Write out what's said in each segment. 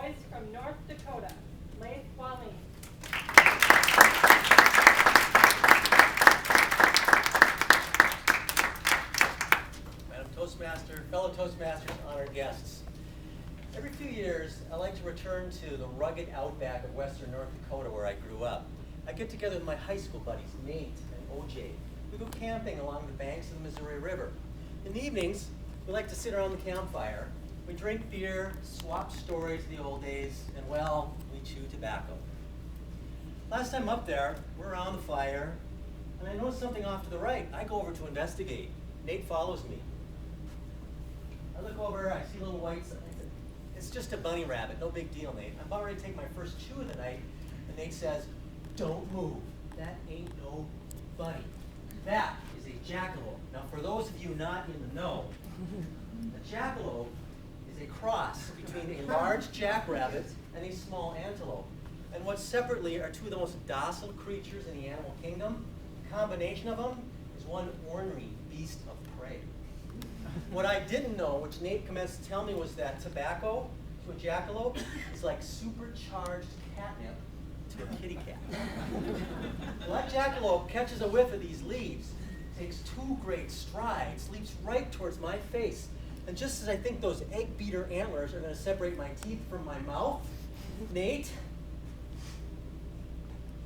boys from North Dakota, Leif, Wallin. Madam Toastmaster, fellow Toastmasters, honored guests. Every few years, I like to return to the rugged outback of western North Dakota where I grew up. I get together with my high school buddies, Nate and OJ. We go camping along the banks of the Missouri River. In the evenings, we like to sit around the campfire. We drink beer, swap stories of the old days, and well, we chew tobacco. Last time up there, we're around the fire, and I notice something off to the right. I go over to investigate. Nate follows me. I look over, I see little whites. It's just a bunny rabbit, no big deal, Nate. I'm about ready to take my first chew of the night, and Nate says, "Don't move. That ain't no bunny. That is a jackalope." Now, for those of you not in the know, a jackalope is a cross between a large jackrabbit and a small antelope. And what separately are two of the most docile creatures in the animal kingdom, the combination of them is one ornery beast of prey. What I didn't know, which Nate commenced to tell me, was that tobacco to a jackalope is like supercharged catnip to a kitty cat. Well, that jackalope catches a whiff of these leaves, takes two great strides, leaps right towards my face. And just as I think those egg beater antlers are going to separate my teeth from my mouth, Nate,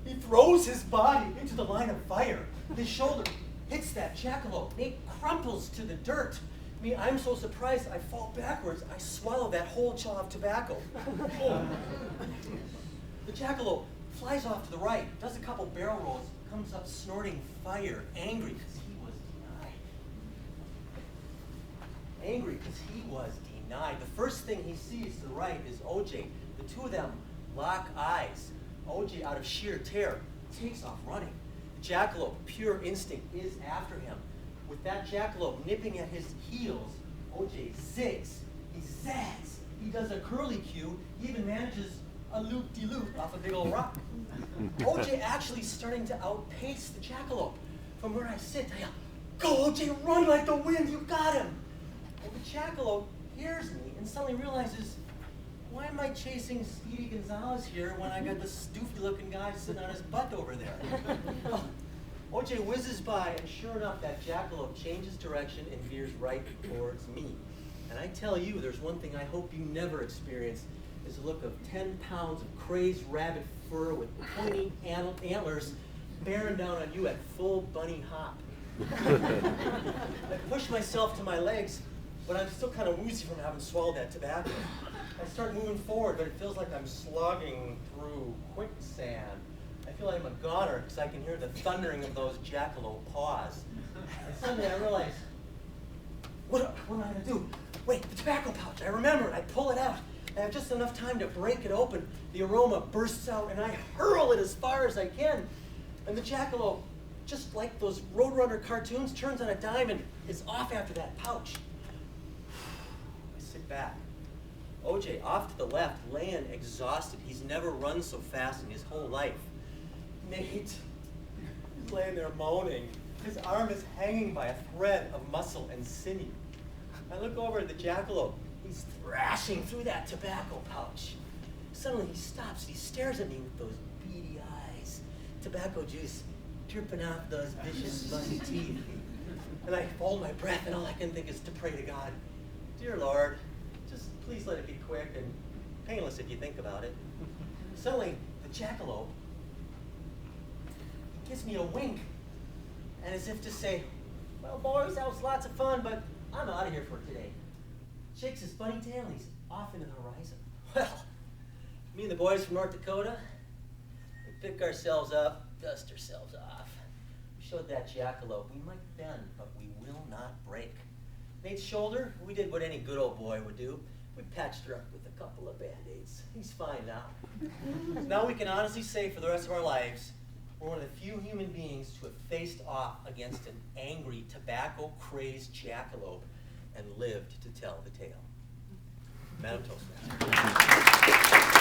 he throws his body into the line of fire. His shoulder hits that jackalope. Nate crumples to the dirt. I'm so surprised I fall backwards. I swallow that whole chaw of tobacco. The jackalope flies off to the right, does a couple barrel rolls, comes up snorting fire, angry because he was denied. Angry because he was denied. The first thing he sees to the right is OJ. The two of them lock eyes. OJ, out of sheer terror, takes off running. The jackalope, pure instinct, is after him. With that jackalope nipping at his heels, OJ zigs, he zags, he does a curly cue, he even manages a loop-de-loop off a big old rock. OJ actually starting to outpace the jackalope. From where I sit, I yell, "Go, OJ, run like the wind, you got him!" And the jackalope hears me and suddenly realizes, why am I chasing Speedy Gonzalez here when I got this doofy-looking guy sitting on his butt over there? OJ whizzes by, and sure enough, that jackalope changes direction and veers right towards me. And I tell you, there's one thing I hope you never experience, is the look of 10 pounds of crazed rabbit fur with pointy antlers bearing down on you at full bunny hop. I push myself to my legs, but I'm still kind of woozy from having swallowed that tobacco. I start moving forward, but it feels like I'm slogging through quicksand. I feel like I'm a goner because I can hear the thundering of those jackalope paws. And suddenly I realize, what am I going to do? Wait, the tobacco pouch. I remember. I pull it out. I have just enough time to break it open. The aroma bursts out, and I hurl it as far as I can. And the jackalope, just like those Roadrunner cartoons, turns on a dime and is off after that pouch. I sit back. OJ, off to the left, laying exhausted. He's never run so fast in his whole life. Nate is laying there moaning. His arm is hanging by a thread of muscle and sinew. I look over at the jackalope. He's thrashing through that tobacco pouch. Suddenly he stops. He stares at me with those beady eyes. Tobacco juice dripping off those vicious bunny teeth. And I hold my breath, and all I can think is to pray to God, "Dear Lord, just please let it be quick and painless if you think about it." Suddenly, the jackalope gives me a wink, and as if to say, "Well, boys, that was lots of fun, but I'm out of here for today." Shakes his bunny tail, and he's off into the horizon. Well, me and the boys from North Dakota, we pick ourselves up, dust ourselves off. We showed that jackalope we might bend, but we will not break. Nate's shoulder, we did what any good old boy would do. We patched her up with a couple of Band-Aids. He's fine now. Now we can honestly say for the rest of our lives, we're one of the few human beings to have faced off against an angry, tobacco-crazed jackalope and lived to tell the tale. Madam Toastmaster.